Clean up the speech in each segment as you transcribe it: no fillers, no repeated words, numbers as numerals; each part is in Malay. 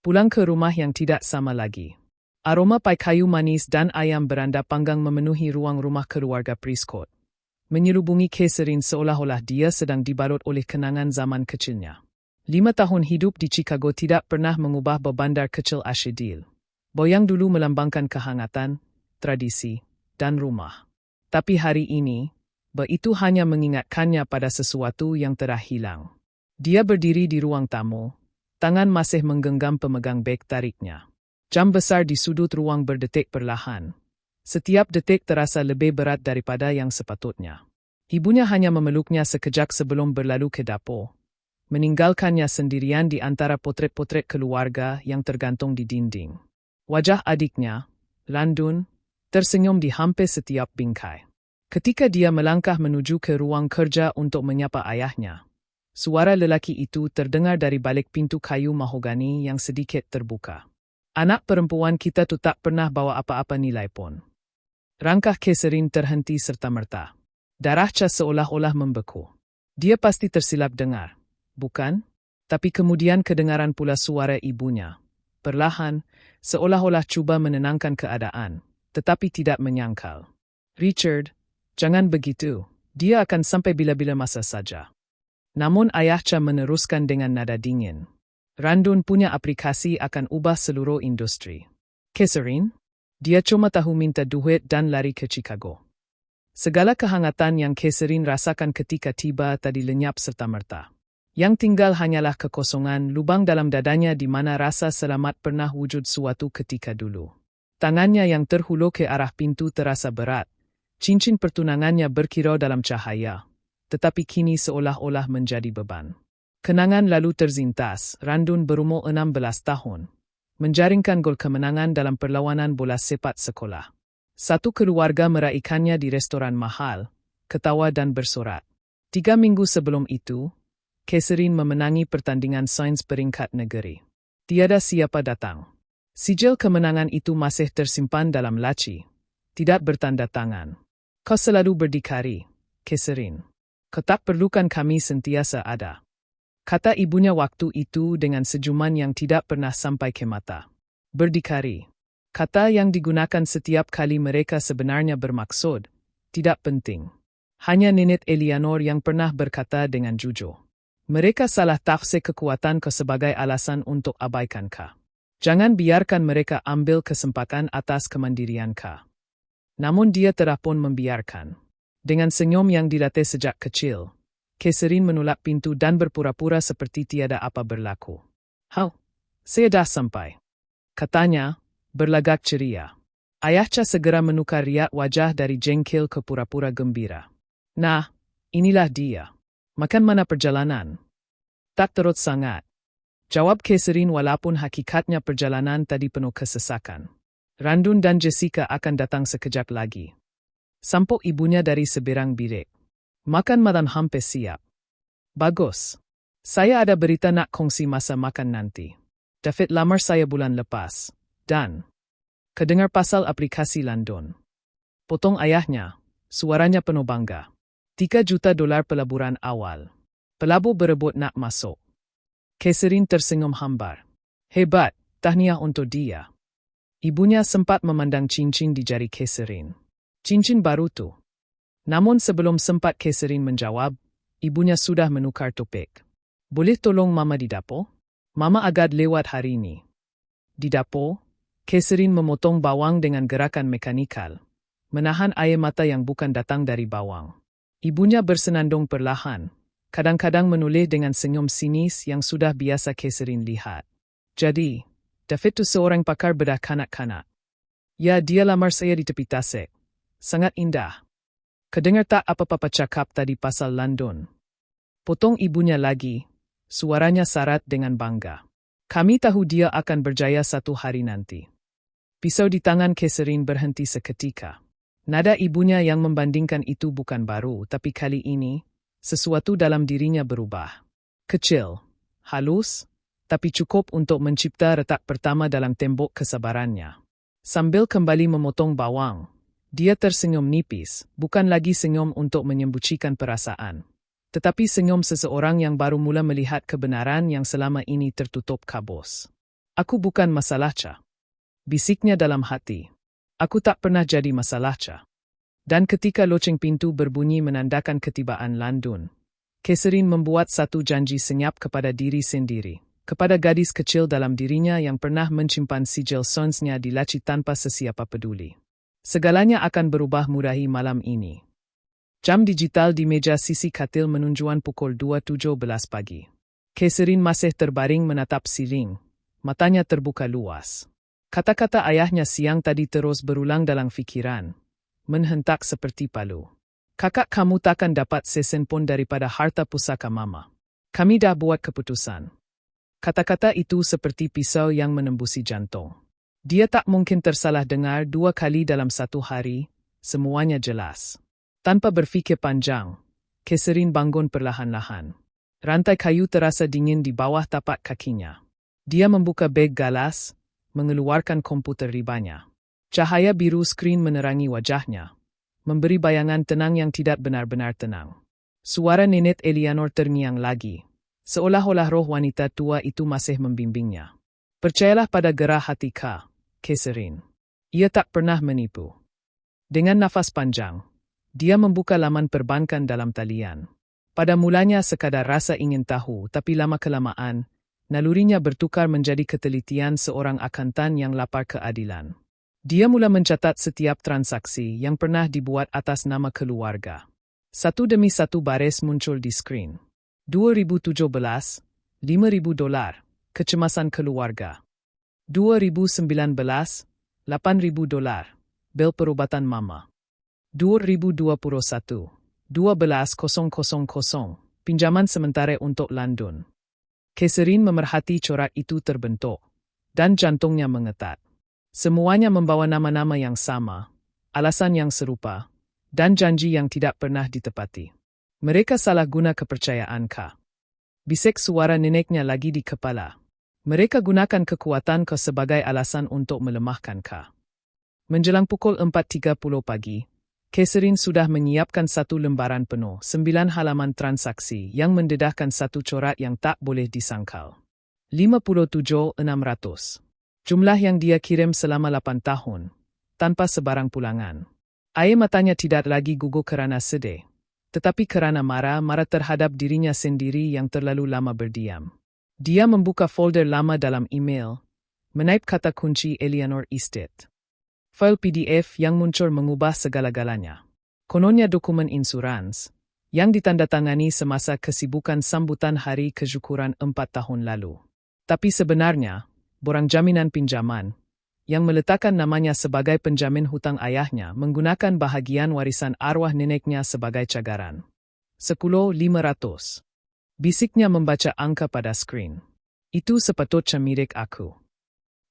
Pulang ke rumah yang tidak sama lagi. Aroma pai kayu manis dan ayam beranda panggang memenuhi ruang rumah keluarga Prescott, menyelubungi Catherine seolah-olah dia sedang dibalut oleh kenangan zaman kecilnya. 5 tahun hidup di Chicago tidak pernah mengubah bandar kecil Asheville. Boyang dulu melambangkan kehangatan, tradisi, dan rumah. Tapi hari ini, itu hanya mengingatkannya pada sesuatu yang telah hilang. Dia berdiri di ruang tamu, tangan masih menggenggam pemegang beg tariknya. Jam besar di sudut ruang berdetik perlahan. Setiap detik terasa lebih berat daripada yang sepatutnya. Ibunya hanya memeluknya sekejap sebelum berlalu ke dapur, meninggalkannya sendirian di antara potret-potret keluarga yang tergantung di dinding. Wajah adiknya, Landon, tersenyum di hampir setiap bingkai. Ketika dia melangkah menuju ke ruang kerja untuk menyapa ayahnya, suara lelaki itu terdengar dari balik pintu kayu mahogani yang sedikit terbuka. Anak perempuan kita tu tak pernah bawa apa-apa nilai pun. Rangkah Catherine terhenti serta-merta. Darah Cha seolah-olah membeku. Dia pasti tersilap dengar, bukan? Tapi kemudian kedengaran pula suara ibunya. Perlahan, seolah-olah cuba menenangkan keadaan, tetapi tidak menyangkal. Richard, jangan begitu. Dia akan sampai bila-bila masa saja. Namun ayah Cha meneruskan dengan nada dingin. Randun punya aplikasi akan ubah seluruh industri. Catherine? Dia cuma tahu minta duit dan lari ke Chicago. Segala kehangatan yang Catherine rasakan ketika tiba tadi lenyap serta-merta. Yang tinggal hanyalah kekosongan lubang dalam dadanya di mana rasa selamat pernah wujud suatu ketika dulu. Tangannya yang terhulur ke arah pintu terasa berat. Cincin pertunangannya berkilau dalam cahaya, tetapi kini seolah-olah menjadi beban. Kenangan lalu terzintas. Randun berumur 16 tahun, menjaringkan gol kemenangan dalam perlawanan bola sepak sekolah. Satu keluarga meraihkannya di restoran mahal, ketawa dan bersorak. 3 minggu sebelum itu, Catherine memenangi pertandingan sains peringkat negeri. Tiada siapa datang. Sijil kemenangan itu masih tersimpan dalam laci, tidak bertanda tangan. Kau selalu berdikari, Catherine. Kau tak perlukan kami sentiasa ada, kata ibunya waktu itu dengan senyuman yang tidak pernah sampai ke mata. Berdikari. Kata yang digunakan setiap kali mereka sebenarnya bermaksud tidak penting. Hanya Nenek Eleanor yang pernah berkata dengan jujur. Mereka salah tafsir kekuatan kau sebagai alasan untuk abaikan kau. Jangan biarkan mereka ambil kesempatan atas kemandirian kau. Namun dia telah pun membiarkan. Dengan senyum yang dilatih sejak kecil, Catherine menolak pintu dan berpura-pura seperti tiada apa berlaku. Saya dah sampai, katanya, berlagak ceria. Ayah Cha segera menukar riak wajah dari jengkel ke pura-pura gembira. Nah, inilah dia. Makan mana perjalanan? Tak terut sangat, jawab Catherine walaupun hakikatnya perjalanan tadi penuh kesesakan. Randun dan Jessica akan datang sekejap lagi. Sampuk ibunya dari seberang bilik. Makan malam hampir siap. Bagus. Saya ada berita nak kongsi masa makan nanti. David lamar saya bulan lepas. Dan kedengar pasal aplikasi Landon. Potong ayahnya. Suaranya penuh bangga. $3 juta pelaburan awal. Pelabur berebut nak masuk. Catherine tersenyum hambar. Hebat, tahniah untuk dia. Ibunya sempat memandang cincin di jari Catherine. Cincin baru tu. Namun sebelum sempat Catherine menjawab, ibunya sudah menukar topik. Boleh tolong Mama di dapur? Mama agak lewat hari ini. Di dapur, Catherine memotong bawang dengan gerakan mekanikal, menahan air mata yang bukan datang dari bawang. Ibunya bersenandung perlahan, kadang-kadang menulis dengan senyum sinis yang sudah biasa Catherine lihat. Jadi, David tu seorang pakar bedah kanak-kanak. Ya, dia lamar saya di tepi tasik. Sangat indah. Kedengar tak apa-apa cakap tadi pasal Landon. Potong ibunya lagi, suaranya syarat dengan bangga. Kami tahu dia akan berjaya satu hari nanti. Pisau di tangan Catherine berhenti seketika. Nada ibunya yang membandingkan itu bukan baru, tapi kali ini, sesuatu dalam dirinya berubah. Kecil, halus, tapi cukup untuk mencipta retak pertama dalam tembok kesabarannya. Sambil kembali memotong bawang, dia tersenyum nipis, bukan lagi senyum untuk menyembunyikan perasaan, tetapi senyum seseorang yang baru mula melihat kebenaran yang selama ini tertutup kabus. Aku bukan masalah, Cha. Bisiknya dalam hati. Aku tak pernah jadi masalah, Cha. Dan ketika loceng pintu berbunyi menandakan ketibaan Landun, Catherine membuat satu janji senyap kepada diri sendiri, kepada gadis kecil dalam dirinya yang pernah menyimpan sijil sonsnya di laci tanpa sesiapa peduli. Segalanya akan berubah murahi malam ini. Jam digital di meja sisi katil menunjukkan pukul 2.17 pagi. Catherine masih terbaring menatap siling, matanya terbuka luas. Kata-kata ayahnya siang tadi terus berulang dalam fikiran, menghentak seperti palu. Kakak kamu takkan dapat sesen pun daripada harta pusaka mama. Kami dah buat keputusan. Kata-kata itu seperti pisau yang menembusi jantung. Dia tak mungkin tersalah dengar 2 kali dalam satu hari, semuanya jelas. Tanpa berfikir panjang, Catherine bangun perlahan-lahan. Rantai kayu terasa dingin di bawah tapak kakinya. Dia membuka beg galas, mengeluarkan komputer ribanya. Cahaya biru skrin menerangi wajahnya, memberi bayangan tenang yang tidak benar-benar tenang. Suara nenek Eleanor terngiang lagi, seolah-olah roh wanita tua itu masih membimbingnya. Percayalah pada gerah hati Catherine. Ia tak pernah menipu. Dengan nafas panjang, dia membuka laman perbankan dalam talian. Pada mulanya sekadar rasa ingin tahu, tapi lama-kelamaan, nalurinya bertukar menjadi ketelitian seorang akantan yang lapar keadilan. Dia mula mencatat setiap transaksi yang pernah dibuat atas nama keluarga. Satu demi satu baris muncul di skrin. 2017, $5,000, kecemasan keluarga. 2019, $8,000, bel perubatan mama. 2021, 12,000, pinjaman sementara untuk Landun. Catherine memerhati corak itu terbentuk, dan jantungnya mengetat. Semuanya membawa nama-nama yang sama, alasan yang serupa, dan janji yang tidak pernah ditepati. Mereka salah guna kepercayaan Bisik suara neneknya lagi di kepala. Mereka gunakan kekuatan sebagai alasan untuk melemahkan Menjelang pukul 4.30 pagi, Catherine sudah menyiapkan satu lembaran penuh, 9 halaman transaksi yang mendedahkan satu corak yang tak boleh disangkal. 57,600. Jumlah yang dia kirim selama 8 tahun, tanpa sebarang pulangan. Air matanya tidak lagi gugup kerana sedih, tetapi kerana marah terhadap dirinya sendiri yang terlalu lama berdiam. Dia membuka folder lama dalam email, menaip kata kunci Eleanor Estate. File PDF yang muncul mengubah segala-galanya. Kononnya dokumen insurans, yang ditandatangani semasa kesibukan sambutan hari kesyukuran 4 tahun lalu. Tapi sebenarnya, borang jaminan pinjaman, yang meletakkan namanya sebagai penjamin hutang ayahnya menggunakan bahagian warisan arwah neneknya sebagai cagaran. 10,500. Bisiknya membaca angka pada skrin. Itu sepatutnya milik aku.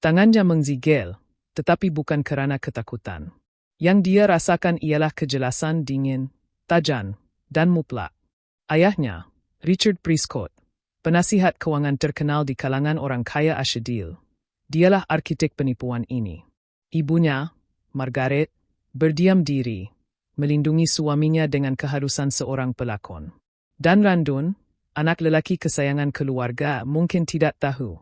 Tangannya menggigil, tetapi bukan kerana ketakutan. Yang dia rasakan ialah kejelasan dingin, tajam, dan mutlak. Ayahnya, Richard Prescott, penasihat keuangan terkenal di kalangan orang kaya Asheville, dialah arkitek penipuan ini. Ibunya, Margaret, berdiam diri, melindungi suaminya dengan keharusan seorang pelakon. Dan Landun, anak lelaki kesayangan keluarga, mungkin tidak tahu,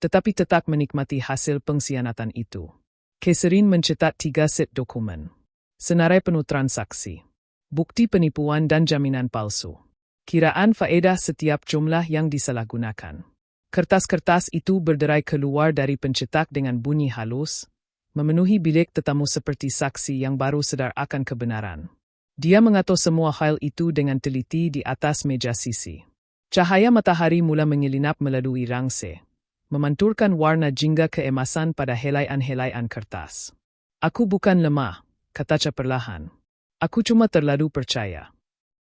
tetapi tetap menikmati hasil pengkhianatan itu. Catherine mencetak 3 set dokumen. Senarai penuh transaksi, bukti penipuan dan jaminan palsu. Kiraan faedah setiap jumlah yang disalahgunakan. Kertas-kertas itu berderai keluar dari pencetak dengan bunyi halus, memenuhi bilik tetamu seperti saksi yang baru sedar akan kebenaran. Dia mengatur semua hal itu dengan teliti di atas meja sisi. Cahaya matahari mula menyelinap melalui rangse, memanturkan warna jingga keemasan pada helaian-helaian kertas. Aku bukan lemah, katanya perlahan. Aku cuma terlalu percaya.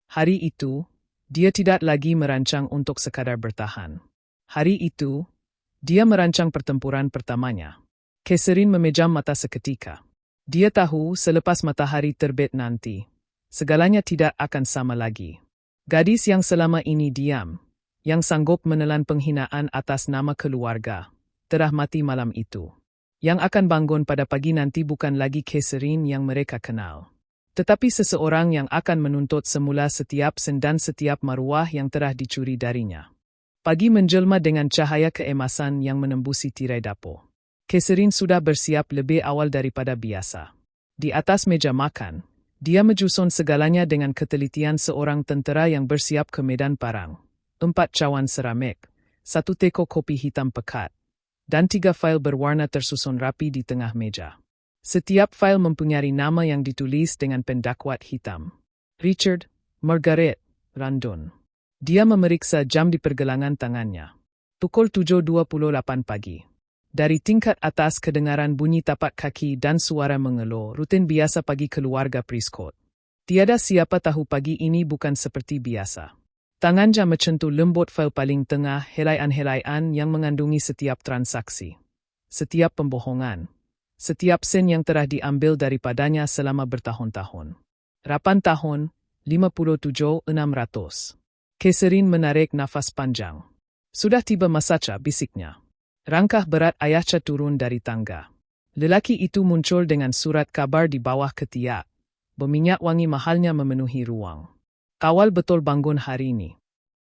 Hari itu, dia tidak lagi merancang untuk sekadar bertahan. Hari itu, dia merancang pertempuran pertamanya. Catherine memejam mata seketika. Dia tahu selepas matahari terbit nanti, segalanya tidak akan sama lagi. Gadis yang selama ini diam, yang sanggup menelan penghinaan atas nama keluarga, telah mati malam itu. Yang akan bangun pada pagi nanti bukan lagi Catherine yang mereka kenal, tetapi seseorang yang akan menuntut semula setiap sen dan setiap maruah yang telah dicuri darinya. Pagi menjelma dengan cahaya keemasan yang menembusi tirai dapur. Catherine sudah bersiap lebih awal daripada biasa. Di atas meja makan, dia menyusun segalanya dengan ketelitian seorang tentera yang bersiap ke medan perang. 4 cawan seramik, 1 teko kopi hitam pekat, dan 3 fail berwarna tersusun rapi di tengah meja. Setiap fail mempunyai nama yang ditulis dengan pendakwat hitam. Richard, Margaret, Randon. Dia memeriksa jam di pergelangan tangannya. Pukul 7.28 pagi. Dari tingkat atas kedengaran bunyi tapak kaki dan suara mengeluh, rutin biasa pagi keluarga Prescott. Tiada siapa tahu pagi ini bukan seperti biasa. Tangan jam menyentuh lembut fail paling tengah, helaian-helaian yang mengandungi setiap transaksi. Setiap pembohongan. Setiap sen yang telah diambil daripadanya selama bertahun-tahun. 8 tahun, 57,600. Catherine menarik nafas panjang. Sudah tiba masanya, bisiknya. Langkah berat ayahnya turun dari tangga. Lelaki itu muncul dengan surat kabar di bawah ketiak. Berminyak wangi mahalnya memenuhi ruang. Awal betul bangun hari ini.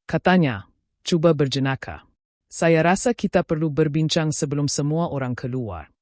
Katanya, cuba berjenaka. Saya rasa kita perlu berbincang sebelum semua orang keluar.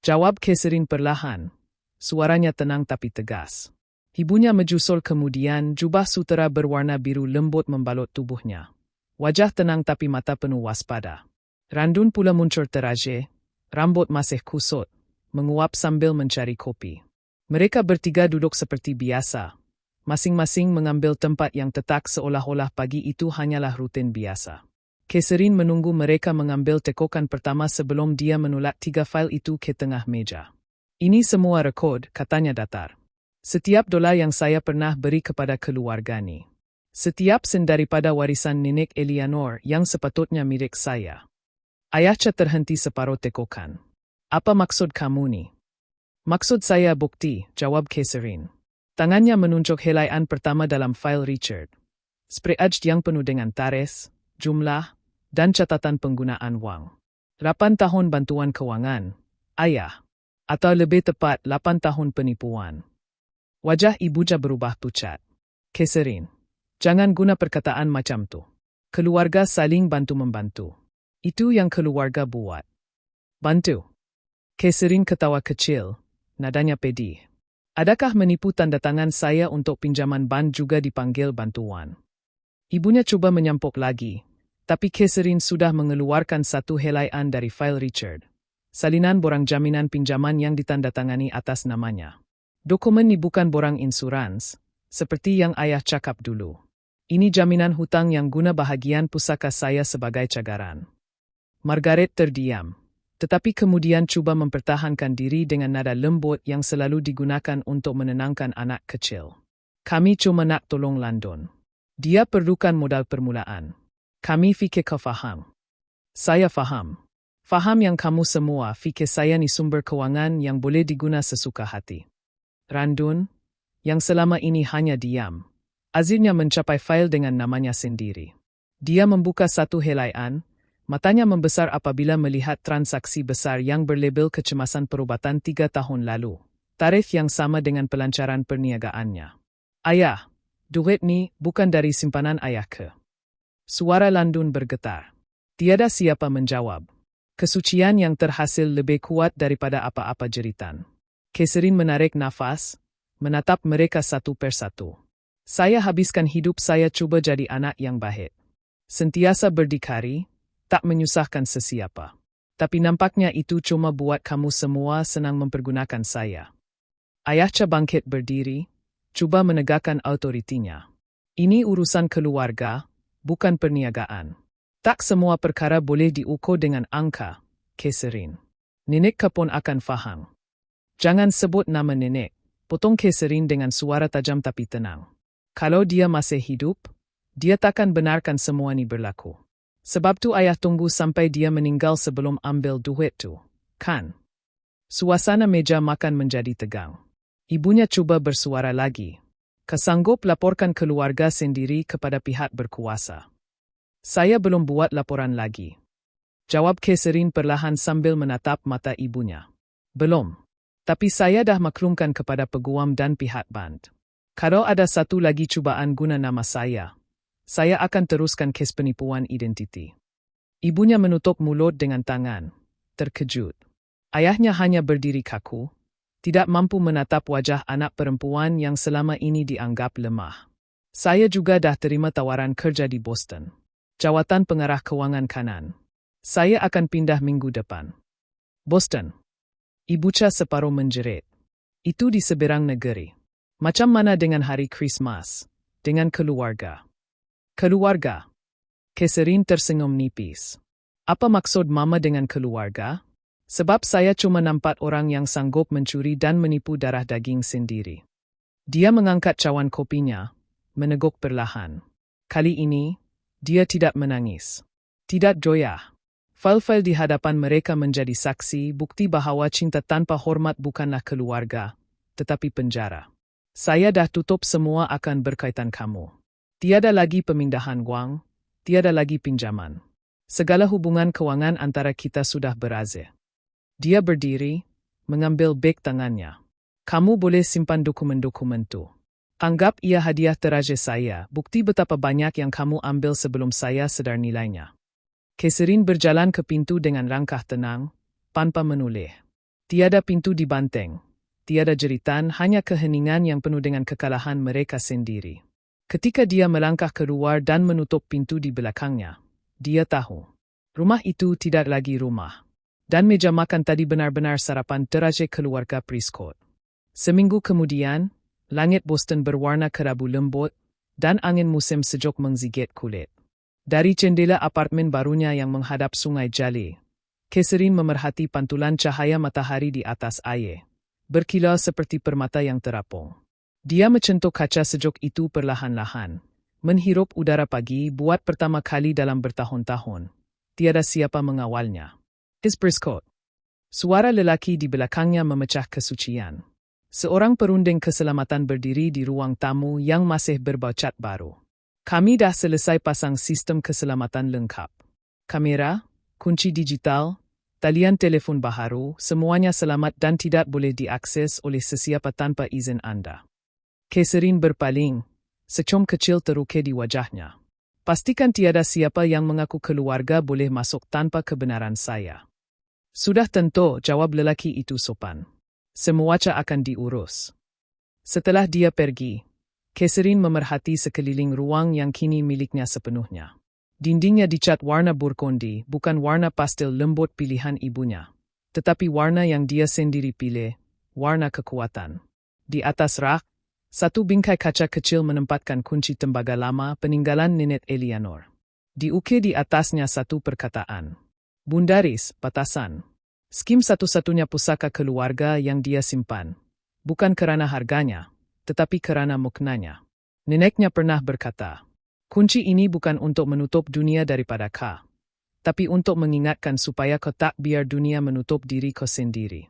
Jawab Catherine perlahan. Suaranya tenang tapi tegas. Ibunya menyusul kemudian, jubah sutera berwarna biru lembut membalut tubuhnya. Wajah tenang tapi mata penuh waspada. Randun pula muncul teraje, rambut masih kusut, menguap sambil mencari kopi. Mereka bertiga duduk seperti biasa. Masing-masing mengambil tempat yang tetap seolah-olah pagi itu hanyalah rutin biasa. Catherine menunggu mereka mengambil tekokan pertama sebelum dia menolak 3 fail itu ke tengah meja. Ini semua rekod, katanya datar. Setiap dolar yang saya pernah beri kepada keluarga ni. Setiap sen daripada warisan nenek Eleanor yang sepatutnya milik saya. Ayahnya terhenti separuh tekokan. Apa maksud kamu ni? Maksud saya bukti, jawab Catherine. Tangannya menunjuk helaian pertama dalam fail Richard. Spreadsheet yang penuh dengan tarikh, jumlah, dan catatan penggunaan wang. 8 tahun bantuan kewangan, ayah. Atau lebih tepat 8 tahun penipuan. Wajah ibunya berubah pucat. Catherine, jangan guna perkataan macam tu. Keluarga saling bantu-membantu. Itu yang keluarga buat. Bantu. Catherine ketawa kecil, nadanya pedih. Adakah menipu tanda tangan saya untuk pinjaman bank juga dipanggil bantuan? Ibunya cuba menyampok lagi, tapi Catherine sudah mengeluarkan 1 helaian dari fail Richard. Salinan borang jaminan pinjaman yang ditandatangani atas namanya. Dokumen ini bukan borang insurans, seperti yang ayah cakap dulu. Ini jaminan hutang yang guna bahagian pusaka saya sebagai cagaran. Margaret terdiam, tetapi kemudian cuba mempertahankan diri dengan nada lembut yang selalu digunakan untuk menenangkan anak kecil. Kami cuma nak tolong London. Dia perlukan modal permulaan. Kami fikir kau faham. Saya faham. Faham yang kamu semua fikir saya ni sumber kewangan yang boleh diguna sesuka hati. Randun, yang selama ini hanya diam, akhirnya mencapai fail dengan namanya sendiri. Dia membuka 1 helaian, matanya membesar apabila melihat transaksi besar yang berlabel kecemasan perubatan 3 tahun lalu. Tarikh yang sama dengan pelancaran perniagaannya. Ayah, duit ni bukan dari simpanan ayah ke? Suara Landun bergetar. Tiada siapa menjawab. Kesucian yang terhasil lebih kuat daripada apa-apa jeritan. Catherine menarik nafas, menatap mereka satu persatu. Saya habiskan hidup saya cuba jadi anak yang baik. Sentiasa berdikari, tak menyusahkan sesiapa. Tapi nampaknya itu cuma buat kamu semua senang mempergunakan saya. Ayahnya bangkit berdiri, cuba menegakkan autoritinya. Ini urusan keluarga, bukan perniagaan. Tak semua perkara boleh diukur dengan angka, Catherine. Nenek pun akan faham. Jangan sebut nama nenek, potong Catherine dengan suara tajam tapi tenang. Kalau dia masih hidup, dia takkan benarkan semua ini berlaku. Sebab tu ayah tunggu sampai dia meninggal sebelum ambil duit tu, kan? Suasana meja makan menjadi tegang. Ibunya cuba bersuara lagi. Kesanggup laporkan keluarga sendiri kepada pihak berkuasa. Saya belum buat laporan lagi. Jawab Catherine perlahan sambil menatap mata ibunya. Belum. Tapi saya dah maklumkan kepada peguam dan pihak band. Kalau ada satu lagi cubaan guna nama saya, Saya akan teruskan kes penipuan identiti. Ibunya menutup mulut dengan tangan, terkejut. Ayahnya hanya berdiri kaku, tidak mampu menatap wajah anak perempuan yang selama ini dianggap lemah. Saya juga dah terima tawaran kerja di Boston. Jawatan pengarah kewangan kanan. Saya akan pindah minggu depan. Boston. Ibuca separuh menjerit. Itu di seberang negeri. Macam mana dengan hari Krismas? Dengan keluarga. Keluarga. Catherine tersenyum nipis. Apa maksud mama dengan keluarga? Sebab saya cuma nampak orang yang sanggup mencuri dan menipu darah daging sendiri. Dia mengangkat cawan kopinya, meneguk perlahan. Kali ini, dia tidak menangis. Tidak joyah. File-file di hadapan mereka menjadi saksi bukti bahawa cinta tanpa hormat bukanlah keluarga, tetapi penjara. Saya dah tutup semua akan berkaitan kamu. Tiada lagi pemindahan wang, tiada lagi pinjaman. Segala hubungan kewangan antara kita sudah berakhir. Dia berdiri, mengambil beg tangannya. Kamu boleh simpan dokumen-dokumen tu. Anggap ia hadiah terakhir saya, bukti betapa banyak yang kamu ambil sebelum saya sedar nilainya. Catherine berjalan ke pintu dengan langkah tenang, tanpa menoleh. Tiada pintu dibanteng, tiada jeritan, hanya keheningan yang penuh dengan kekalahan mereka sendiri. Ketika dia melangkah keluar dan menutup pintu di belakangnya, dia tahu. Rumah itu tidak lagi rumah. Dan meja makan tadi benar-benar sarapan terakhir keluarga Prescott. Seminggu kemudian, langit Boston berwarna kerabu lembut, dan angin musim sejuk menggigit kulit. Dari jendela apartemen barunya yang menghadap Sungai Jali, Catherine memerhati pantulan cahaya matahari di atas air, berkilau seperti permata yang terapung. Dia mencentuk kaca sejuk itu perlahan-lahan, menghirup udara pagi buat pertama kali dalam bertahun-tahun. Tiada siapa mengawalnya. Prescott. Suara lelaki di belakangnya memecah kesucian. Seorang perunding keselamatan berdiri di ruang tamu yang masih berbau cat baru. Kami dah selesai pasang sistem keselamatan lengkap. Kamera, kunci digital, talian telefon baharu, semuanya selamat dan tidak boleh diakses oleh sesiapa tanpa izin anda. Catherine berpaling, secom kecil terukir di wajahnya. Pastikan tiada siapa yang mengaku keluarga boleh masuk tanpa kebenaran saya. Sudah tentu, jawab lelaki itu sopan. Semuanya akan diurus. Setelah dia pergi, Catherine memerhati sekeliling ruang yang kini miliknya sepenuhnya. Dindingnya dicat warna burgundy, bukan warna pastel lembut pilihan ibunya, tetapi warna yang dia sendiri pilih, warna kekuatan. Di atas rak, satu bingkai kaca kecil menempatkan kunci tembaga lama peninggalan nenek Eleanor. Diukir di atasnya satu perkataan. Bundaris, batasan. Skim satu-satunya pusaka keluarga yang dia simpan. Bukan kerana harganya, tetapi kerana maknanya. Neneknya pernah berkata, kunci ini bukan untuk menutup dunia daripada kau, tapi untuk mengingatkan supaya kau tak biar dunia menutup diri kau sendiri.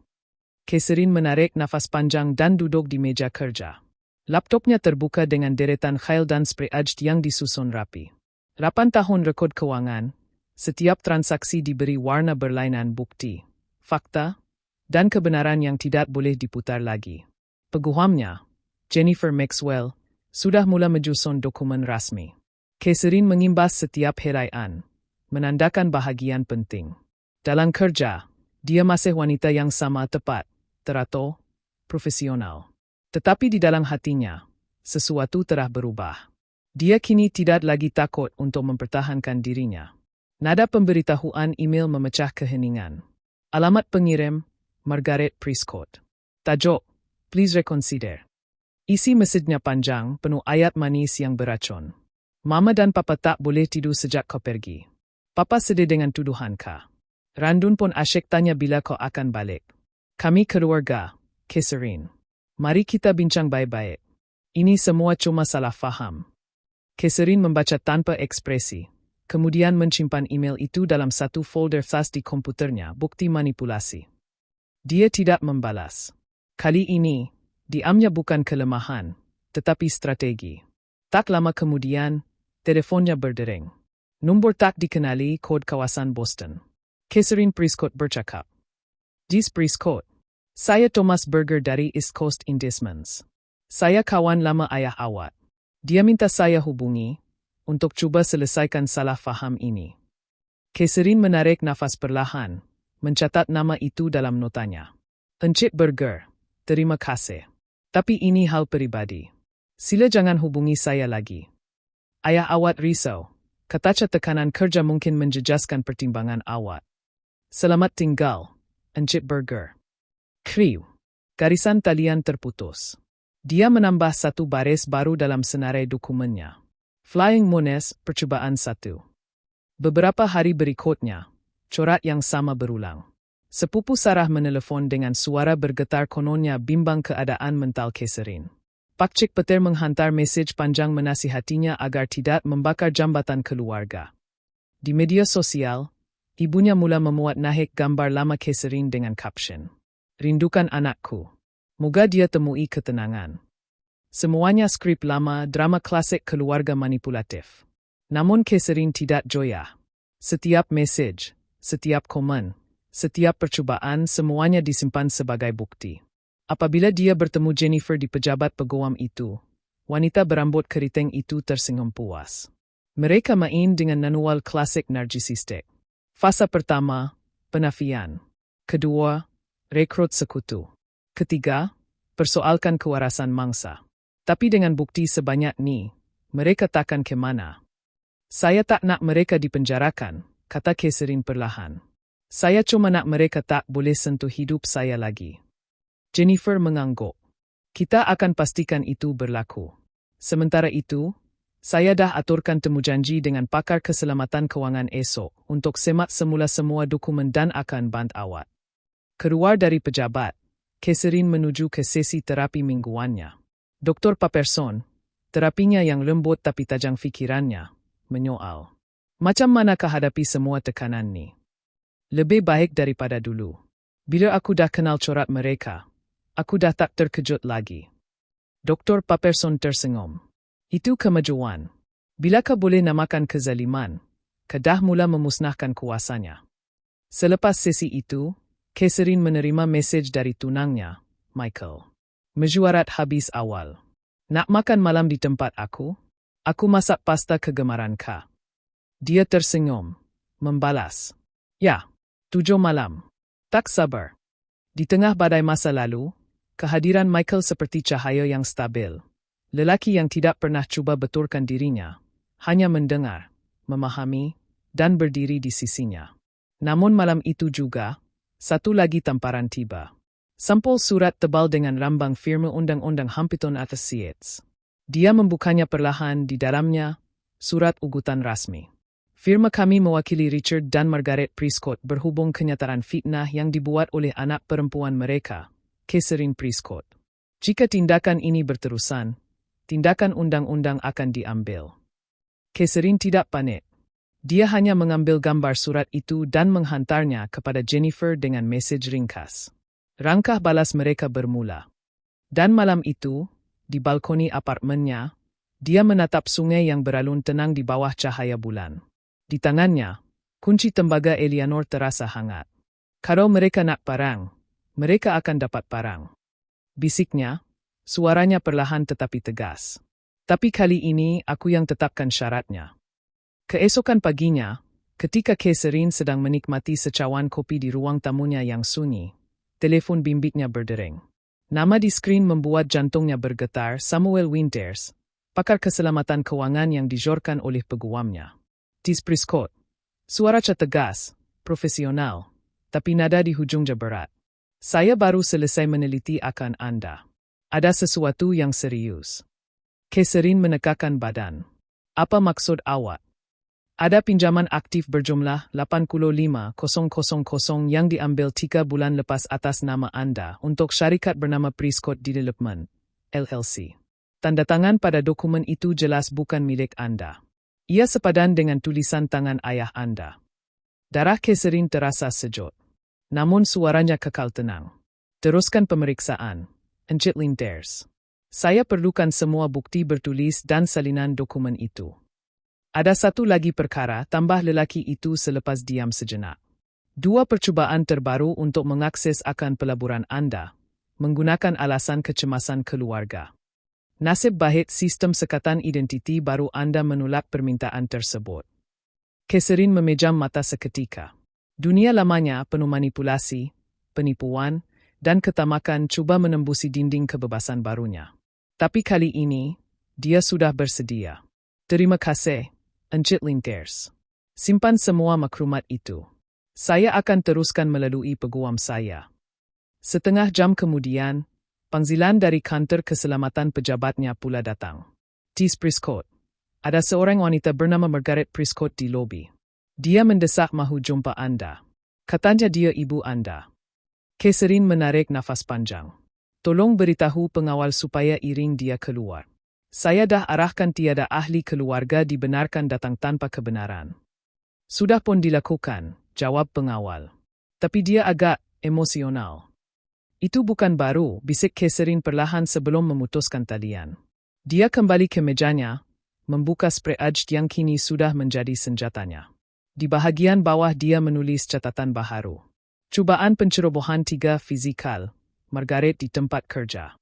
Catherine menarik nafas panjang dan duduk di meja kerja. Laptopnya terbuka dengan deretan file dan spreadsheet yang disusun rapi. 8 tahun rekod kewangan. Setiap transaksi diberi warna berlainan bukti, fakta, dan kebenaran yang tidak boleh diputar lagi. Peguamnya, Jennifer Maxwell, sudah mula menyusun dokumen rasmi. Catherine mengimbas setiap helaian, menandakan bahagian penting. Dalam kerja, dia masih wanita yang sama tepat, teratur, profesional. Tetapi di dalam hatinya, sesuatu telah berubah. Dia kini tidak lagi takut untuk mempertahankan dirinya. Nada pemberitahuan email memecah keheningan. Alamat pengirim, Margaret Prescott. Tajuk, please reconsider. Isi mesejnya panjang, penuh ayat manis yang beracun. Mama dan Papa tak boleh tidur sejak kau pergi. Papa sedih dengan tuduhan kau. Randun pun asyik tanya bila kau akan balik. Kami keluarga, Catherine. Mari kita bincang baik-baik. Ini semua cuma salah faham. Catherine membaca tanpa ekspresi. Kemudian menyimpan email itu dalam satu folder flash di komputernya, bukti manipulasi. Dia tidak membalas. Kali ini, diamnya bukan kelemahan, tetapi strategi. Tak lama kemudian, teleponnya berdering. Nombor tak dikenali, kod kawasan Boston. Catherine Prescott bercakap. Jis Prescott. Saya Thomas Berger dari East Coast Investments. Saya kawan lama ayah awak. Dia minta saya hubungi, untuk cuba selesaikan salah faham ini. Catherine menarik nafas perlahan, mencatat nama itu dalam notanya. Encik Berger, terima kasih. Tapi ini hal pribadi. Sila jangan hubungi saya lagi. Ayah awak risau. Kataca tekanan kerja mungkin menjejaskan pertimbangan awak. Selamat tinggal, Encik Berger. Kriw. Garisan talian terputus. Dia menambah satu baris baru dalam senarai dokumennya. Flying Mones, percubaan 1. Beberapa hari berikutnya, corak yang sama berulang. Sepupu Sarah menelepon dengan suara bergetar kononnya bimbang keadaan mental Catherine. Pakcik Petir menghantar mesej panjang menasihatinya agar tidak membakar jambatan keluarga. Di media sosial, ibunya mula memuat nahik gambar lama Catherine dengan caption, "Rindukan anakku. Moga dia temui ketenangan." Semuanya skrip lama drama klasik keluarga manipulatif. Namun Catherine tidak joya. Setiap mesej, setiap komen, setiap percubaan semuanya disimpan sebagai bukti. Apabila dia bertemu Jennifer di pejabat peguam itu, wanita berambut keriting itu tersenyum puas. Mereka main dengan manual klasik narcissistik. Fasa pertama, penafian. Kedua, rekrut sekutu. Ketiga, persoalkan kewarasan mangsa. Tapi dengan bukti sebanyak ni, mereka takkan kemana. Saya tak nak mereka dipenjarakan, kata Catherine perlahan. Saya cuma nak mereka tak boleh sentuh hidup saya lagi. Jennifer mengangguk. Kita akan pastikan itu berlaku. Sementara itu, saya dah aturkan temu janji dengan pakar keselamatan kewangan esok untuk semak semula semua dokumen dan akan bant awak. Keluar dari pejabat, Catherine menuju ke sesi terapi mingguannya. Dr. Paperson, terapinya yang lembut tapi tajam fikirannya, menyoal. Macam manakah hadapi semua tekanan ni? Lebih baik daripada dulu. Bila aku dah kenal corak mereka, aku dah tak terkejut lagi. Dr. Paperson tersenyum. Itu kemajuan. Bilakah boleh namakan kezaliman, kedah mula memusnahkan kuasanya. Selepas sesi itu, Catherine menerima mesej dari tunangnya, Michael. Mesyuarat habis awal. Nak makan malam di tempat aku? Aku masak pasta kegemaran Ka. Dia tersenyum, membalas. Ya, 7 malam. Tak sabar. Di tengah badai masa lalu, kehadiran Michael seperti cahaya yang stabil. Lelaki yang tidak pernah cuba betulkan dirinya, hanya mendengar, memahami, dan berdiri di sisinya. Namun malam itu juga, satu lagi tamparan tiba. Sampul surat tebal dengan lambang firma Undang-Undang Hampiton Associates. Dia membukanya perlahan di dalamnya, surat ugutan rasmi. Firma kami mewakili Richard dan Margaret Prescott berhubung kenyataan fitnah yang dibuat oleh anak perempuan mereka, Catherine Prescott. Jika tindakan ini berterusan, tindakan undang-undang akan diambil. Catherine tidak panik. Dia hanya mengambil gambar surat itu dan menghantarnya kepada Jennifer dengan mesej ringkas. Rangkah balas mereka bermula. Dan malam itu, di balkoni apartemennya, dia menatap sungai yang beralun tenang di bawah cahaya bulan. Di tangannya, kunci tembaga Eleanor terasa hangat. Kalau mereka nak parang, mereka akan dapat parang. Bisiknya, suaranya perlahan tetapi tegas. Tapi kali ini aku yang tetapkan syaratnya. Keesokan paginya, ketika Catherine sedang menikmati secawan kopi di ruang tamunya yang sunyi, telefon bimbitnya berdering. Nama di skrin membuat jantungnya bergetar, Samuel Winters, pakar keselamatan kewangan yang dijorkan oleh peguamnya. Tis Prescott. Suara tegas, profesional, tapi nada di hujungnya berat. Saya baru selesai meneliti akan Anda. Ada sesuatu yang serius. Catherine menegakkan badan. Apa maksud awak? Ada pinjaman aktif berjumlah 85,000 yang diambil 3 bulan lepas atas nama Anda untuk syarikat bernama Prescott Development, LLC. Tanda tangan pada dokumen itu jelas bukan milik Anda. Ia sepadan dengan tulisan tangan ayah Anda. Darah Catherine terasa sejuk. Namun suaranya kekal tenang. Teruskan pemeriksaan, Encik Winters. Saya perlukan semua bukti bertulis dan salinan dokumen itu. Ada satu lagi perkara, tambah lelaki itu selepas diam sejenak. 2 percubaan terbaru untuk mengakses akan pelaburan Anda, menggunakan alasan kecemasan keluarga. Nasib baik sistem sekatan identiti baru anda menolak permintaan tersebut. Catherine memejam mata seketika. Dunia lamanya penuh manipulasi, penipuan, dan ketamakan cuba menembusi dinding kebebasan barunya. Tapi kali ini, dia sudah bersedia. Terima kasih, Encik Linters. Simpan semua maklumat itu. Saya akan teruskan melalui peguam saya. Setengah jam kemudian, panggilan dari kantor keselamatan pejabatnya pula datang. Tis Prescott. Ada seorang wanita bernama Margaret Prescott di lobi. Dia mendesak mahu jumpa Anda. Katanya dia ibu Anda. Catherine menarik nafas panjang. Tolong beritahu pengawal supaya iring dia keluar. Saya dah arahkan tiada ahli keluarga dibenarkan datang tanpa kebenaran. Sudah pun dilakukan, jawab pengawal. Tapi dia agak emosional. Itu bukan baru, bisik Catherine perlahan sebelum memutuskan talian. Dia kembali ke mejanya, membuka spray ajd yang kini sudah menjadi senjatanya. Di bahagian bawah dia menulis catatan baharu. Cubaan pencerobohan 3 fizikal, Margaret di tempat kerja.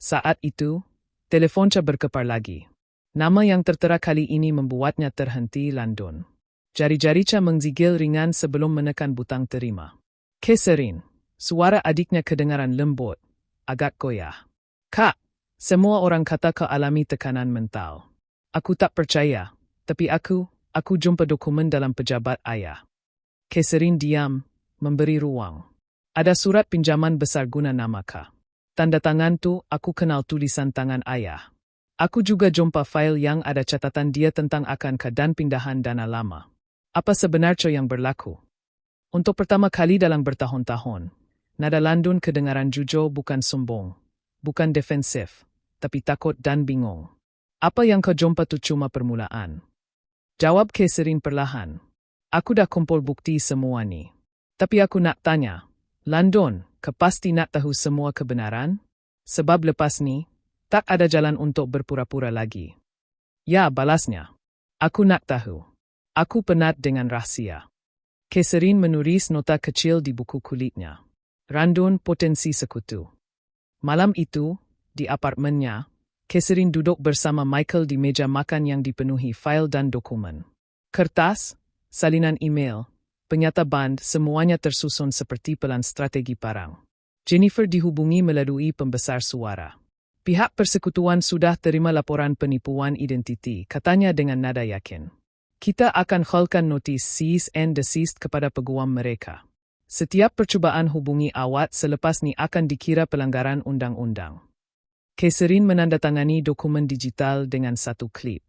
Saat itu, teleponnya berkepar lagi. Nama yang tertera kali ini membuatnya terhenti landun. Jari-jarinya menggigil ringan sebelum menekan butang terima. Catherine, suara adiknya kedengaran lembut, agak goyah. Kak, semua orang kata kau alami tekanan mental. Aku tak percaya, tapi aku jumpa dokumen dalam pejabat ayah. Catherine diam, memberi ruang. Ada surat pinjaman besar guna nama Kak. Tanda tangan tu, aku kenal tulisan tangan ayah. Aku juga jumpa fail yang ada catatan dia tentang akan Kak dan pindahan dana lama. Apa sebenarnya yang berlaku? Untuk pertama kali dalam bertahun-tahun, nada landun kedengaran jujur bukan sombong, bukan defensif, tapi takut dan bingung. Apa yang kau jumpa tu cuma permulaan. Jawab Catherine perlahan. Aku dah kumpul bukti semua ni. Tapi aku nak tanya, Landon, kau pasti nak tahu semua kebenaran? Sebab lepas ni, tak ada jalan untuk berpura-pura lagi. Ya, balasnya. Aku nak tahu. Aku penat dengan rahsia. Catherine menulis nota kecil di buku kulitnya. Randun potensi sekutu. Malam itu, di apartemennya, Catherine duduk bersama Michael di meja makan yang dipenuhi fail dan dokumen. Kertas, salinan email, penyata band semuanya tersusun seperti pelan strategi parang. Jennifer dihubungi melalui pembesar suara. Pihak persekutuan sudah terima laporan penipuan identiti, katanya dengan nada yakin. Kita akan halkan notis cease and desist kepada peguam mereka. Setiap percubaan hubungi awak selepas ni akan dikira pelanggaran undang-undang. Catherine menandatangani dokumen digital dengan satu klip.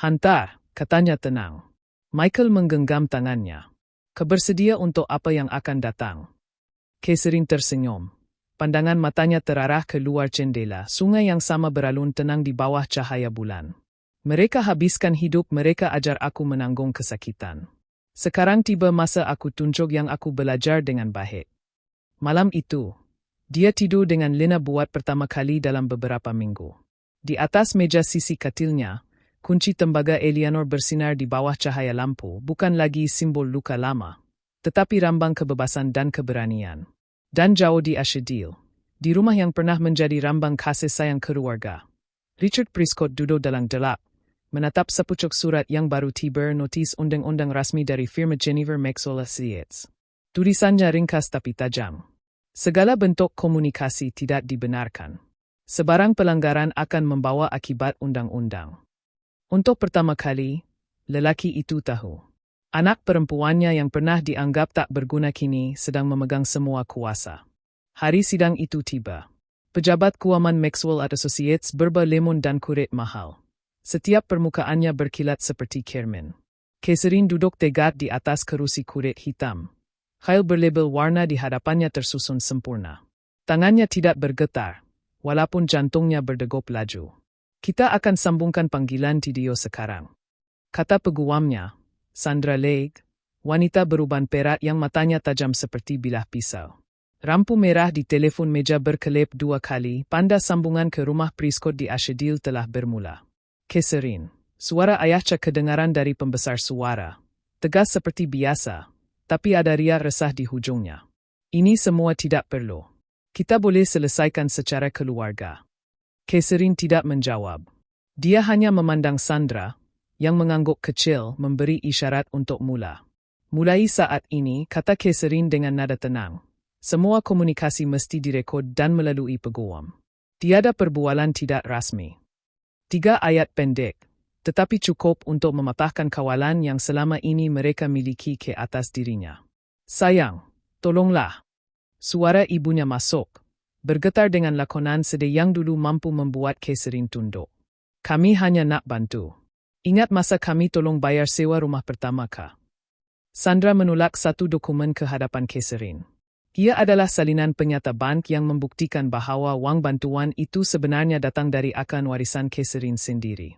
Hantar, katanya tenang. Michael menggenggam tangannya. Kebersedia untuk apa yang akan datang. Catherine tersenyum. Pandangan matanya terarah ke luar jendela, sungai yang sama beralun tenang di bawah cahaya bulan. Mereka habiskan hidup mereka ajar aku menanggung kesakitan. Sekarang tiba masa aku tunjuk yang aku belajar dengan baik. Malam itu, dia tidur dengan lena buat pertama kali dalam beberapa minggu. Di atas meja sisi katilnya, kunci tembaga Eleanor bersinar di bawah cahaya lampu, bukan lagi simbol luka lama, tetapi rambang kebebasan dan keberanian. Dan jauh di Ashedil, di rumah yang pernah menjadi rambang kasih sayang keluarga, Richard Prescott duduk dalam gelap, menatap sepucuk surat yang baru tiba, notis undang-undang rasmi dari firma Jennifer Maxwell Associates. Tulisannya ringkas tapi tajam. Segala bentuk komunikasi tidak dibenarkan. Sebarang pelanggaran akan membawa akibat undang-undang. Untuk pertama kali, lelaki itu tahu. Anak perempuannya yang pernah dianggap tak berguna kini sedang memegang semua kuasa. Hari sidang itu tiba. Pejabat keuangan Maxwell Associates berba lemon dan kurit mahal. Setiap permukaannya berkilat seperti cermin. Catherine duduk tegak di atas kerusi kurit hitam. Kail berlabel warna di hadapannya tersusun sempurna. Tangannya tidak bergetar, walaupun jantungnya berdegup laju. Kita akan sambungkan panggilan video sekarang. Kata peguamnya, Sandra Leigh, wanita beruban perak yang matanya tajam seperti bilah pisau. Rampu merah di telefon meja berkelip 2 kali, tanda sambungan ke rumah Prescott di Ashedil telah bermula. Catherine, suara ayahnya kedengaran dari pembesar suara. Tegas seperti biasa, tapi ada ria resah di hujungnya. Ini semua tidak perlu. Kita boleh selesaikan secara keluarga. Catherine tidak menjawab. Dia hanya memandang Sandra, yang mengangguk kecil memberi isyarat untuk mula. Mulai saat ini, kata Catherine dengan nada tenang. Semua komunikasi mesti direkod dan melalui peguam. Tiada perbualan tidak rasmi. 3 ayat pendek, tetapi cukup untuk mematahkan kawalan yang selama ini mereka miliki ke atas dirinya. Sayang, tolonglah. Suara ibunya masuk, bergetar dengan lakonan sedih yang dulu mampu membuat Catherine tunduk. Kami hanya nak bantu. Ingat masa kami tolong bayar sewa rumah pertama kah? Sandra menolak satu dokumen ke hadapan Catherine. Ia adalah salinan penyata bank yang membuktikan bahawa wang bantuan itu sebenarnya datang dari akan warisan Catherine sendiri.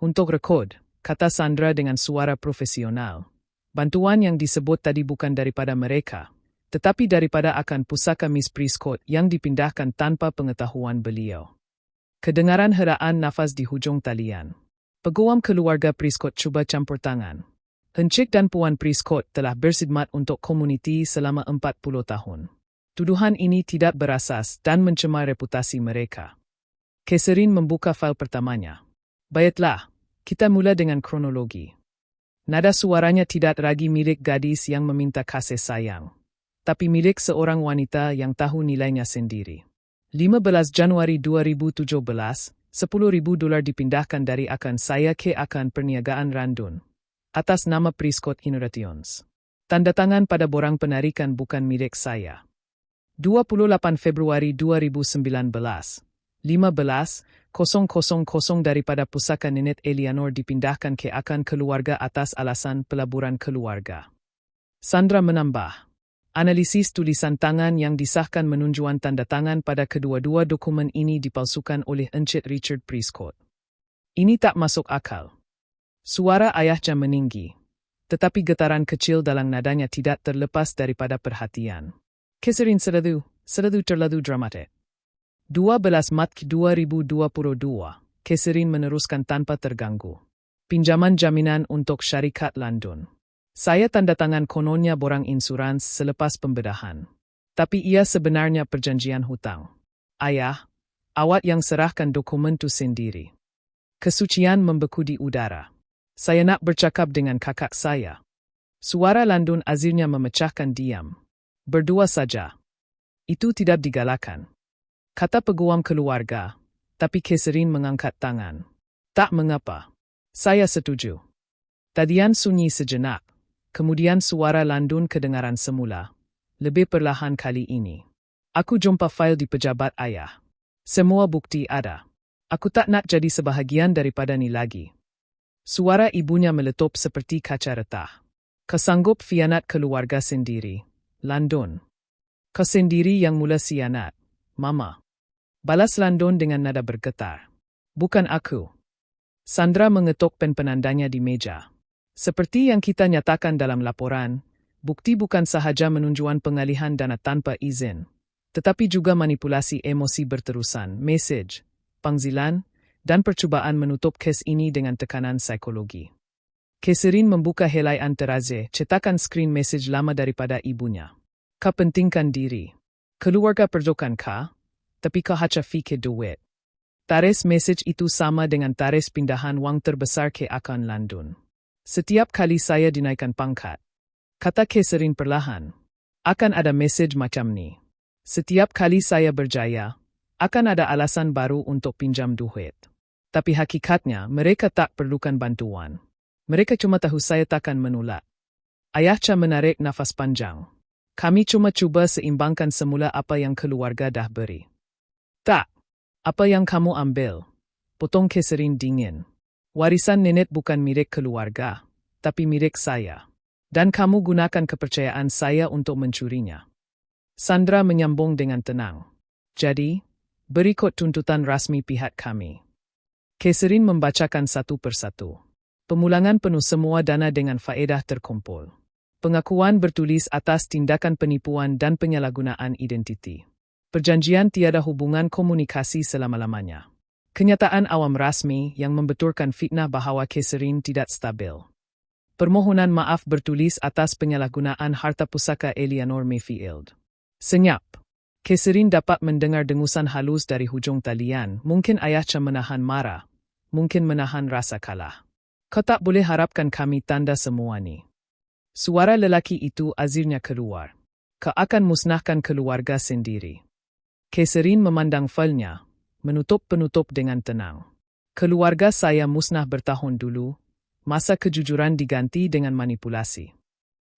Untuk rekod, kata Sandra dengan suara profesional, bantuan yang disebut tadi bukan daripada mereka, tetapi daripada akan pusaka Miss Prescott yang dipindahkan tanpa pengetahuan beliau. Kedengaran heraan nafas di hujung talian. Peguam keluarga Prescott cuba campur tangan. Encik dan Puan Prescott telah berkhidmat untuk komuniti selama 40 tahun. Tuduhan ini tidak berasas dan mencemar reputasi mereka. Catherine membuka fail pertamanya. Baiklah, kita mula dengan kronologi. Nada suaranya tidak lagi milik gadis yang meminta kasih sayang, tapi milik seorang wanita yang tahu nilainya sendiri. 15 Januari 2017, $10,000 dipindahkan dari akan saya ke akan perniagaan Randun, atas nama Prescott Innovations. Tanda tangan pada borang penarikan bukan milik saya. 28 Februari 2019, 15:00 daripada pusaka Nenek Eleanor dipindahkan ke akan keluarga atas alasan pelaburan keluarga. Sandra menambah. Analisis tulisan tangan yang disahkan menunjukkan tanda tangan pada kedua-dua dokumen ini dipalsukan oleh Encik Richard Prescott. Ini tak masuk akal. Suara ayahnya meninggi, tetapi getaran kecil dalam nadanya tidak terlepas daripada perhatian. Catherine terlalu dramatik. 12 Mac 2022, Catherine meneruskan tanpa terganggu. Pinjaman jaminan untuk syarikat London. Saya tanda tangan kononnya borang insurans selepas pembedahan. Tapi ia sebenarnya perjanjian hutang. Ayah, awak yang serahkan dokumen itu sendiri. Kesucian membeku di udara. Saya nak bercakap dengan kakak saya. Suara Landun azirnya memecahkan diam. Berdua saja. Itu tidak digalakan. Kata peguam keluarga, tapi Catherine mengangkat tangan. Tak mengapa. Saya setuju. Tadian sunyi sejenak. Kemudian suara Landun kedengaran semula. Lebih perlahan kali ini. Aku jumpa fail di pejabat ayah. Semua bukti ada. Aku tak nak jadi sebahagian daripada ni lagi. Suara ibunya meletup seperti kaca retah. Kau sanggup khianat keluarga sendiri, Landon. Kau sendiri yang mula khianat, Mama. Balas Landon dengan nada bergetar. Bukan aku. Sandra mengetuk pen penandanya di meja. Seperti yang kita nyatakan dalam laporan, bukti bukan sahaja menunjukkan pengalihan dana tanpa izin, tetapi juga manipulasi emosi berterusan, mesej, panggilan, dan percubaan menutup kes ini dengan tekanan psikologi. Catherine membuka helaian teraze, cetakan screen message lama daripada ibunya. Kau pentingkan diri. Keluarga perjokan kau, tapi kau hanya fikir duit. Tarikh message itu sama dengan tarikh pindahan wang terbesar ke akan London. Setiap kali saya dinaikkan pangkat, kata Catherine perlahan, akan ada message macam ni. Setiap kali saya berjaya, akan ada alasan baru untuk pinjam duit. Tapi hakikatnya mereka tak perlukan bantuan. Mereka cuma tahu saya takkan menolak. Ayahnya menarik nafas panjang. Kami cuma cuba seimbangkan semula apa yang keluarga dah beri. Tak. Apa yang kamu ambil? Potong Catherine dingin. Warisan nenek bukan milik keluarga, tapi milik saya. Dan kamu gunakan kepercayaan saya untuk mencurinya. Sandra menyambung dengan tenang. Jadi, berikut tuntutan rasmi pihak kami. Catherine membacakan satu persatu. Pemulangan penuh semua dana dengan faedah terkumpul. Pengakuan bertulis atas tindakan penipuan dan penyalahgunaan identiti. Perjanjian tiada hubungan komunikasi selama-lamanya. Kenyataan awam rasmi yang membetulkan fitnah bahawa Catherine tidak stabil. Permohonan maaf bertulis atas penyalahgunaan harta pusaka Eleanor Mayfield. Senyap. Catherine dapat mendengar dengusan halus dari hujung talian. Mungkin ayahnya menahan marah. Mungkin menahan rasa kalah. Kau tak boleh harapkan kami tanda semua ni. Suara lelaki itu azirnya keluar. Kau akan musnahkan keluarga sendiri. Catherine memandang filenya, menutup-penutup dengan tenang. Keluarga saya musnah bertahun dulu. Masa kejujuran diganti dengan manipulasi.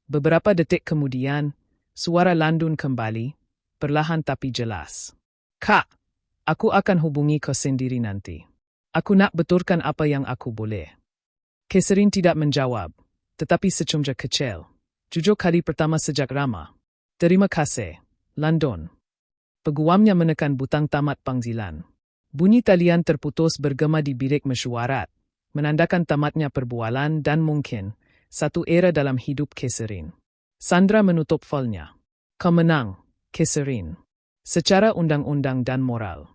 Beberapa detik kemudian, suara Landun kembali. Perlahan tapi jelas. Kak, aku akan hubungi kau sendiri nanti. Aku nak betulkan apa yang aku boleh. Catherine tidak menjawab, tetapi secumja kecil. Jujur kali pertama sejak Rama. Terima kasih, Landun. Peguamnya menekan butang tamat panggilan. Bunyi talian terputus bergema di bilik mesyuarat, menandakan tamatnya perbualan dan mungkin satu era dalam hidup Catherine. Sandra menutup filenya. Kau menang, Catherine. Secara undang-undang dan moral.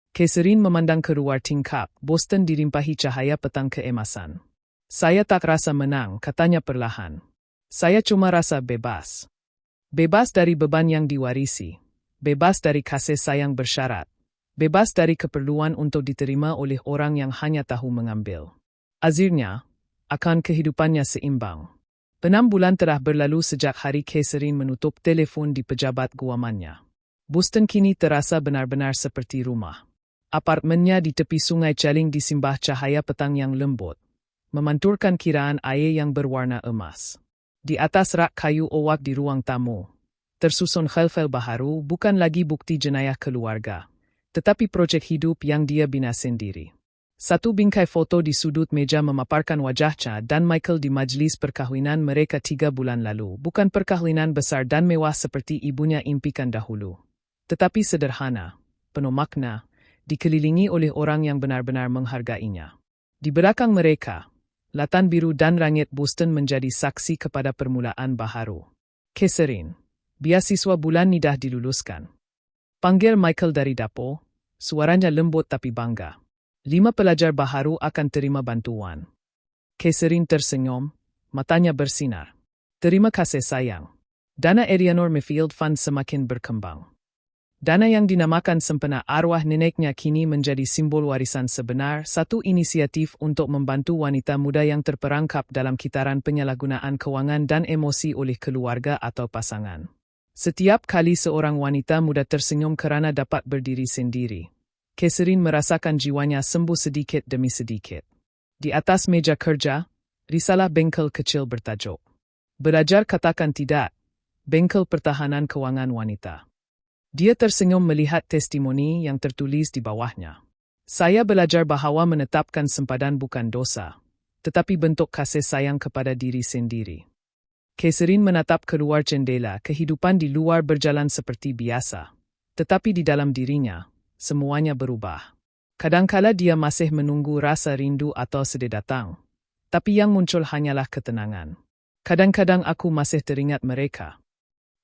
Catherine memandang keluar tingkap. Boston dilimpahi cahaya petang keemasan. Saya tak rasa menang, katanya perlahan. Saya cuma rasa bebas. Bebas dari beban yang diwarisi. Bebas dari kasih sayang bersyarat. Bebas dari keperluan untuk diterima oleh orang yang hanya tahu mengambil. Azirnya, akan kehidupannya seimbang. 6 bulan telah berlalu sejak hari Catherine menutup telefon di pejabat guamannya. Boston kini terasa benar-benar seperti rumah. Apartemennya di tepi sungai Caling disimbah cahaya petang yang lembut, memanturkan kiraan air yang berwarna emas. Di atas rak kayu owak di ruang tamu, tersusun file-file baharu bukan lagi bukti jenayah keluarga, tetapi projek hidup yang dia bina sendiri. Satu bingkai foto di sudut meja memaparkan wajahnya dan Michael di majlis perkahwinan mereka 3 bulan lalu. Bukan perkahwinan besar dan mewah seperti ibunya impikan dahulu. Tetapi sederhana, penuh makna, dikelilingi oleh orang yang benar-benar menghargainya. Di belakang mereka, lautan biru dan langit Boston menjadi saksi kepada permulaan baharu. Catherine, beasiswa bulan ni dah diluluskan. Panggil Michael dari dapur, suaranya lembut tapi bangga. 5 pelajar baharu akan terima bantuan. Catherine tersenyum, matanya bersinar. Terima kasih sayang. Dana Eleanor Mayfield Fund semakin berkembang. Dana yang dinamakan sempena arwah neneknya kini menjadi simbol warisan sebenar, satu inisiatif untuk membantu wanita muda yang terperangkap dalam kitaran penyalahgunaan kewangan dan emosi oleh keluarga atau pasangan. Setiap kali seorang wanita muda tersenyum kerana dapat berdiri sendiri, Catherine merasakan jiwanya sembuh sedikit demi sedikit. Di atas meja kerja, risalah bengkel kecil bertajuk Belajar Katakan Tidak, Bengkel Pertahanan Kewangan Wanita. Dia tersenyum melihat testimoni yang tertulis di bawahnya. Saya belajar bahawa menetapkan sempadan bukan dosa, tetapi bentuk kasih sayang kepada diri sendiri. Catherine menatap keluar jendela, kehidupan di luar berjalan seperti biasa. Tetapi di dalam dirinya, semuanya berubah. Kadangkala dia masih menunggu rasa rindu atau sedih datang, tapi yang muncul hanyalah ketenangan. Kadang-kadang aku masih teringat mereka,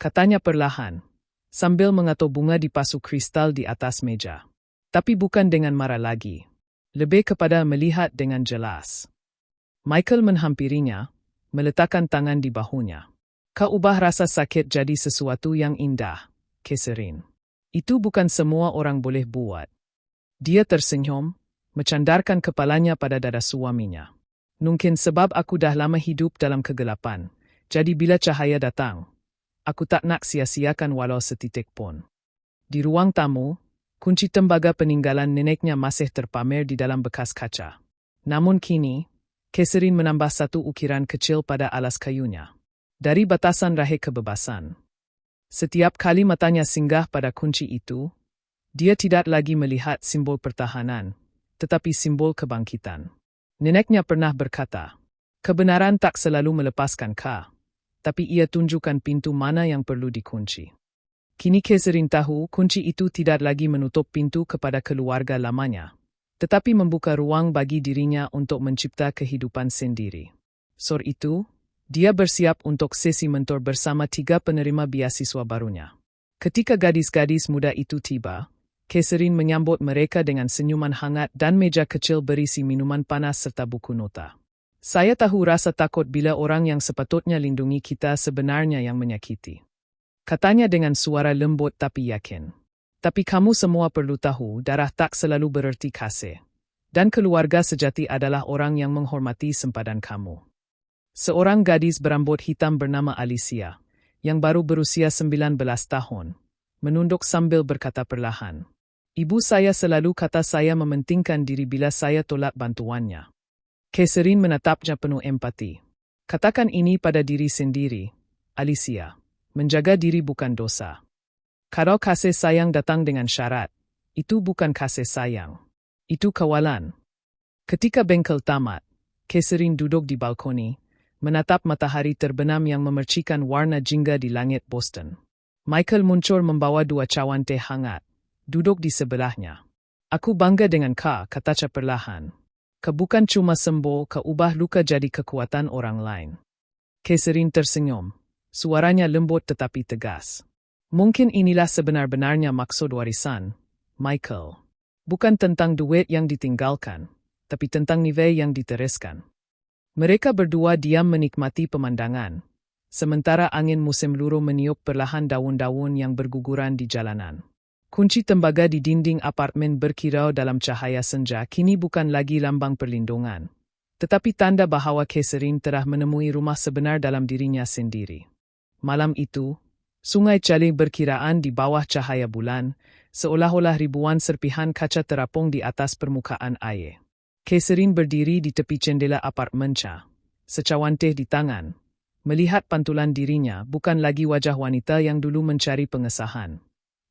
katanya perlahan, sambil mengatur bunga di pasu kristal di atas meja. Tapi bukan dengan marah lagi, lebih kepada melihat dengan jelas. Michael menghampirinya, meletakkan tangan di bahunya. Kau ubah rasa sakit jadi sesuatu yang indah, Catherine. Itu bukan semua orang boleh buat. Dia tersenyum, mencandarkan kepalanya pada dada suaminya. Mungkin sebab aku dah lama hidup dalam kegelapan, jadi bila cahaya datang, aku tak nak sia-siakan walau setitik pun. Di ruang tamu, kunci tembaga peninggalan neneknya masih terpamer di dalam bekas kaca. Namun kini, Catherine menambah satu ukiran kecil pada alas kayunya. Dari batasan rahim kebebasan. Setiap kali matanya singgah pada kunci itu, dia tidak lagi melihat simbol pertahanan, tetapi simbol kebangkitan. Neneknya pernah berkata, kebenaran tak selalu melepaskan ka, tapi ia tunjukkan pintu mana yang perlu dikunci. Kini Catherine tahu kunci itu tidak lagi menutup pintu kepada keluarga lamanya, tetapi membuka ruang bagi dirinya untuk mencipta kehidupan sendiri. Sore itu, dia bersiap untuk sesi mentor bersama 3 penerima beasiswa barunya. Ketika gadis-gadis muda itu tiba, Catherine menyambut mereka dengan senyuman hangat dan meja kecil berisi minuman panas serta buku nota. Saya tahu rasa takut bila orang yang sepatutnya lindungi kita sebenarnya yang menyakiti. Katanya dengan suara lembut tapi yakin. Tapi kamu semua perlu tahu, darah tak selalu bererti kasih. Dan keluarga sejati adalah orang yang menghormati sempadan kamu. Seorang gadis berambut hitam bernama Alicia, yang baru berusia 19 tahun, menunduk sambil berkata perlahan. Ibu saya selalu kata saya mementingkan diri bila saya tolak bantuannya. Catherine menatapnya penuh empati. Katakan ini pada diri sendiri, Alicia. Menjaga diri bukan dosa. Kalau kasih sayang datang dengan syarat, itu bukan kasih sayang. Itu kawalan. Ketika bengkel tamat, Catherine duduk di balkoni, menatap matahari terbenam yang memercikan warna jingga di langit Boston. Michael muncul membawa 2 cawan teh hangat, duduk di sebelahnya. Aku bangga dengan kau, katanya perlahan. Kau bukan cuma sembuh, kau ubah luka jadi kekuatan orang lain. Catherine tersenyum. Suaranya lembut tetapi tegas. Mungkin inilah sebenar-benarnya maksud warisan, Michael. Bukan tentang duit yang ditinggalkan, tapi tentang nilai yang diteruskan. Mereka berdua diam menikmati pemandangan, sementara angin musim luruh meniup perlahan daun-daun yang berguguran di jalanan. Kunci tembaga di dinding apartemen berkilau dalam cahaya senja kini bukan lagi lambang perlindungan, tetapi tanda bahwa Catherine telah menemui rumah sebenar dalam dirinya sendiri. Malam itu, sungai Charlie berkiraan di bawah cahaya bulan, seolah-olah ribuan serpihan kaca terapung di atas permukaan air. Catherine berdiri di tepi jendela apartemennya, secawan teh di tangan, melihat pantulan dirinya bukan lagi wajah wanita yang dulu mencari pengesahan,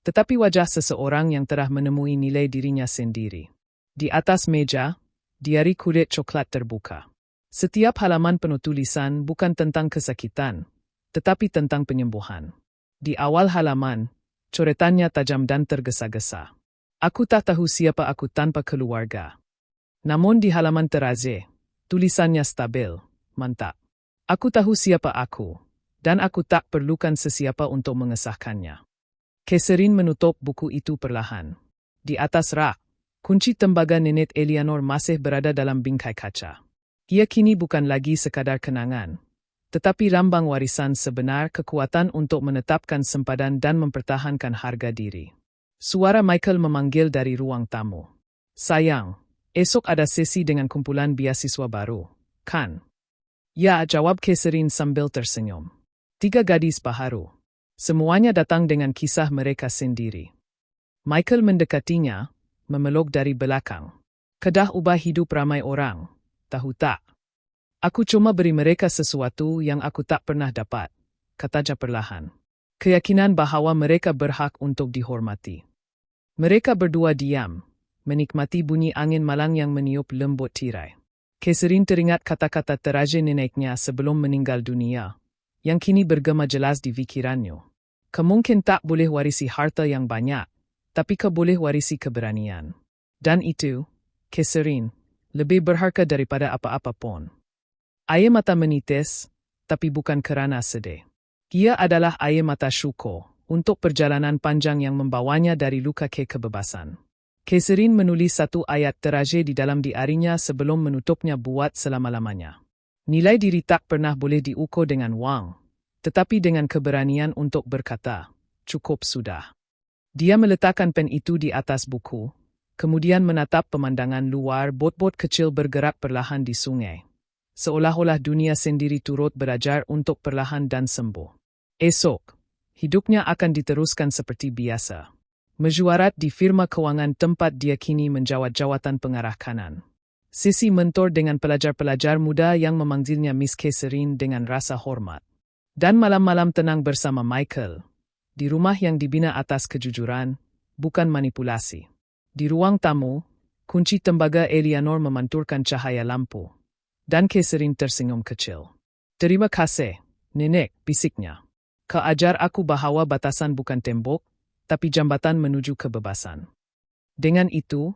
tetapi wajah seseorang yang telah menemui nilai dirinya sendiri. Di atas meja, diari kulit coklat terbuka. Setiap halaman penuh tulisan bukan tentang kesakitan, tetapi tentang penyembuhan. Di awal halaman, coretannya tajam dan tergesa-gesa. Aku tak tahu siapa aku tanpa keluarga. Namun di halaman terakhir, tulisannya stabil, mantap. Aku tahu siapa aku, dan aku tak perlukan sesiapa untuk mengesahkannya. Catherine menutup buku itu perlahan. Di atas rak, kunci tembaga nenek Eleanor masih berada dalam bingkai kaca. Ia kini bukan lagi sekadar kenangan, tetapi lambang warisan sebenar, kekuatan untuk menetapkan sempadan dan mempertahankan harga diri. Suara Michael memanggil dari ruang tamu. Sayang, esok ada sesi dengan kumpulan beasiswa baru, kan? Ya, jawab Catherine sambil tersenyum. 3 gadis baharu. Semuanya datang dengan kisah mereka sendiri. Michael mendekatinya, memeluk dari belakang. Kedah ubah hidup ramai orang, tahu tak? Aku cuma beri mereka sesuatu yang aku tak pernah dapat, katanya perlahan. Keyakinan bahwa mereka berhak untuk dihormati. Mereka berdua diam, menikmati bunyi angin malang yang meniup lembut tirai. Catherine teringat kata-kata terakhir neneknya sebelum meninggal dunia, yang kini bergema jelas di pikirannya. Kau mungkin tak boleh warisi harta yang banyak, tapi kau boleh warisi keberanian. Dan itu, Catherine, lebih berharga daripada apa-apa pun. Air mata menitis, tapi bukan kerana sedih. Ia adalah air mata syukur untuk perjalanan panjang yang membawanya dari luka ke kebebasan. Catherine menulis 1 ayat terakhir di dalam diarinya sebelum menutupnya buat selama-lamanya. Nilai diri tak pernah boleh diukur dengan wang, tetapi dengan keberanian untuk berkata, cukup sudah. Dia meletakkan pen itu di atas buku, kemudian menatap pemandangan luar. Bot-bot kecil bergerak perlahan di sungai, seolah-olah dunia sendiri turut belajar untuk perlahan dan sembuh. Esok, hidupnya akan diteruskan seperti biasa. Mesyuarat di firma kewangan tempat dia kini menjawat jawatan pengarah kanan. Sisi mentor dengan pelajar-pelajar muda yang memanggilnya Miss Catherine dengan rasa hormat. Dan malam-malam tenang bersama Michael, di rumah yang dibina atas kejujuran, bukan manipulasi. Di ruang tamu, kunci tembaga Eleanor memantulkan cahaya lampu. Dan Catherine tersenyum kecil. Terima kasih, nenek, bisiknya. Kau ajar aku bahwa batasan bukan tembok, tapi jambatan menuju kebebasan. Dengan itu,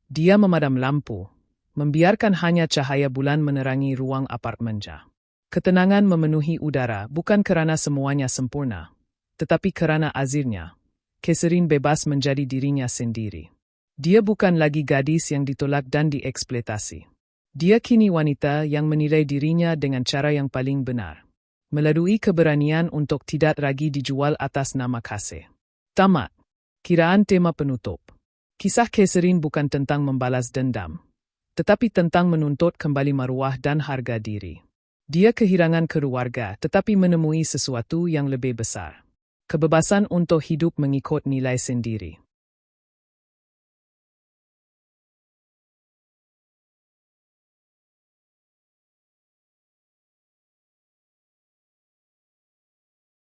dia memadam lampu, membiarkan hanya cahaya bulan menerangi ruang apartemennya. Ketenangan memenuhi udara bukan kerana semuanya sempurna, tetapi kerana azirnya. Catherine bebas menjadi dirinya sendiri. Dia bukan lagi gadis yang ditolak dan dieksploitasi. Dia kini wanita yang menilai dirinya dengan cara yang paling benar. melalui keberanian untuk tidak lagi dijual atas nama Kase. Tamat. Kiraan tema penutup. Kisah Catherine bukan tentang membalas dendam, tetapi tentang menuntut kembali maruah dan harga diri. Dia kehilangan keluarga tetapi menemui sesuatu yang lebih besar. Kebebasan untuk hidup mengikut nilai sendiri.